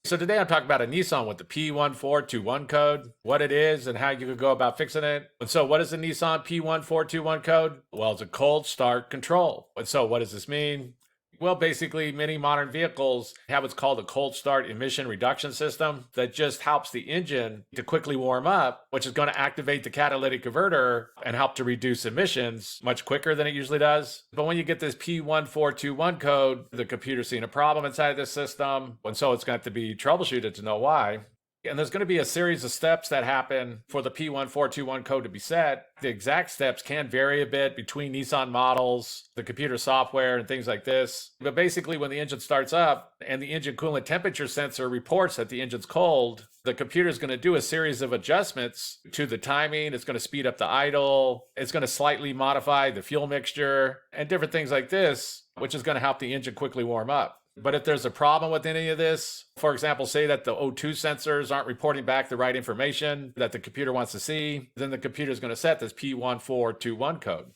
So today I'm talking about a Nissan with the P1421 code, what it is and how you could go about fixing it. And so what is the Nissan P1421 code? Well, it's a cold start control. And so what does this mean? Well, basically, many modern vehicles have what's called a cold start emission reduction system that just helps the engine to quickly warm up, which is going to activate the catalytic converter and help to reduce emissions much quicker than it usually does. But when you get this P1421 code, the computer's seeing a problem inside this system, and so it's going to have to be troubleshooted to know why. And there's going to be a series of steps that happen for the P1421 code to be set. The exact steps can vary a bit between Nissan models, the computer software, and things like this. But basically, when the engine starts up and the engine coolant temperature sensor reports that the engine's cold, the computer is going to do a series of adjustments to the timing. It's going to speed up the idle. It's going to slightly modify the fuel mixture and different things like this, which is going to help the engine quickly warm up. But if there's a problem with any of this, for example, say that the O2 sensors aren't reporting back the right information that the computer wants to see, then the computer is going to set this P1421 code.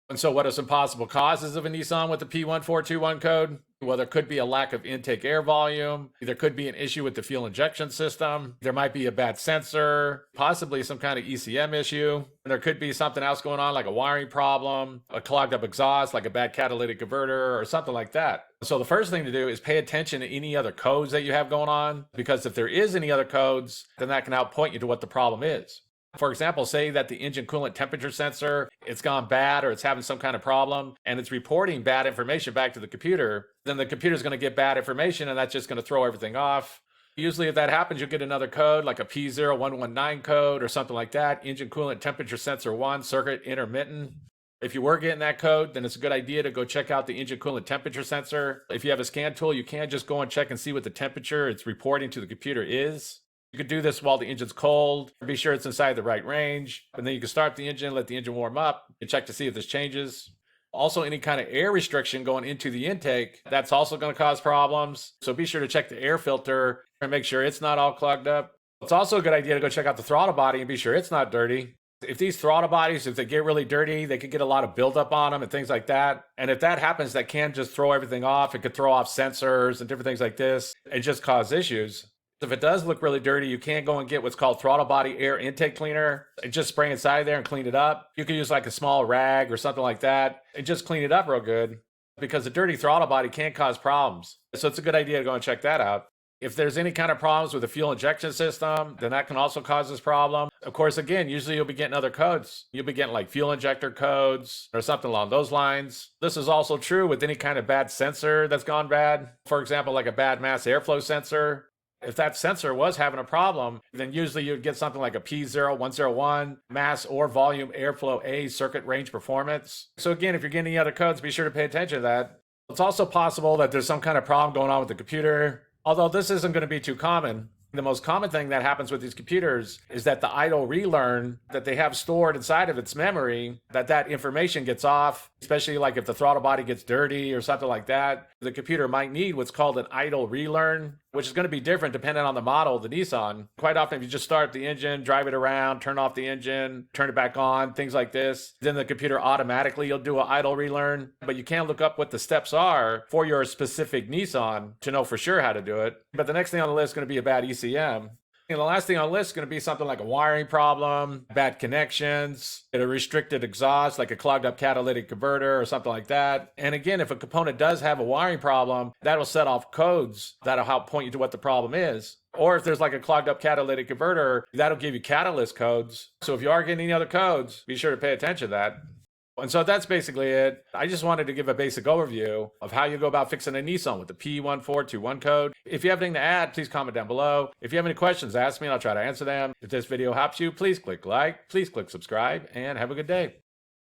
And so what are some possible causes of a Nissan with the P1421 code? Well, there could be a lack of intake air volume. There could be an issue with the fuel injection system. There might be a bad sensor, possibly some kind of ECM issue. And there could be something else going on, like a wiring problem, a clogged up exhaust, like a bad catalytic converter or something like that. So the first thing to do is pay attention to any other codes that you have going on, because if there is any other codes, then that can help point you to what the problem is. For example, say that the engine coolant temperature sensor, it's gone bad or it's having some kind of problem and it's reporting bad information back to the computer, then the computer is going to get bad information and that's just going to throw everything off. Usually if that happens, you'll get another code like a P0119 code or something like that, engine coolant temperature sensor 1, circuit intermittent. If you were getting that code, then it's a good idea to go check out the engine coolant temperature sensor. If you have a scan tool, you can just go and check and see what the temperature it's reporting to the computer is. You could do this while the engine's cold, be sure it's inside the right range, and then you can start the engine, let the engine warm up, and check to see if this changes. Also, any kind of air restriction going into the intake, that's also going to cause problems. So be sure to check the air filter and make sure it's not all clogged up. It's also a good idea to go check out the throttle body and be sure it's not dirty. If these throttle bodies, if they get really dirty, they could get a lot of buildup on them and things like that. And if that happens, that can just throw everything off. It could throw off sensors and different things like this and just cause issues. If it does look really dirty, you can go and get what's called throttle body air intake cleaner and just spray inside there and clean it up. You can use like a small rag or something like that and just clean it up real good, because a dirty throttle body can cause problems. So it's a good idea to go and check that out. If there's any kind of problems with the fuel injection system, then that can also cause this problem. Of course, again, usually you'll be getting other codes. You'll be getting like fuel injector codes or something along those lines. This is also true with any kind of bad sensor that's gone bad. For example, like a bad mass airflow sensor. If that sensor was having a problem, then usually you'd get something like a P0101 mass or volume airflow A circuit range performance. So again, if you're getting any other codes, be sure to pay attention to that. It's also possible that there's some kind of problem going on with the computer, although this isn't going to be too common. The most common thing that happens with these computers is that the idle relearn that they have stored inside of its memory, that information gets off, especially like if the throttle body gets dirty or something like that. The computer might need what's called an idle relearn, which is going to be different depending on the model of the Nissan. Quite often, if you just start the engine, drive it around, turn off the engine, turn it back on, things like this, then the computer automatically will do an idle relearn. But you can look up what the steps are for your specific Nissan to know for sure how to do it. But the next thing on the list is going to be a bad ECM. And the last thing on the list is going to be something like a wiring problem, bad connections, a restricted exhaust, like a clogged up catalytic converter or something like that. And again, if a component does have a wiring problem, that'll set off codes that'll help point you to what the problem is. Or if there's like a clogged up catalytic converter, that'll give you catalyst codes. So if you are getting any other codes, be sure to pay attention to that. And so that's basically it. I just wanted to give a basic overview of how you go about fixing a Nissan with the P1421 code. If you have anything to add, please comment down below. If you have any questions, ask me and I'll try to answer them. If this video helps you, please click like, please click subscribe, and have a good day.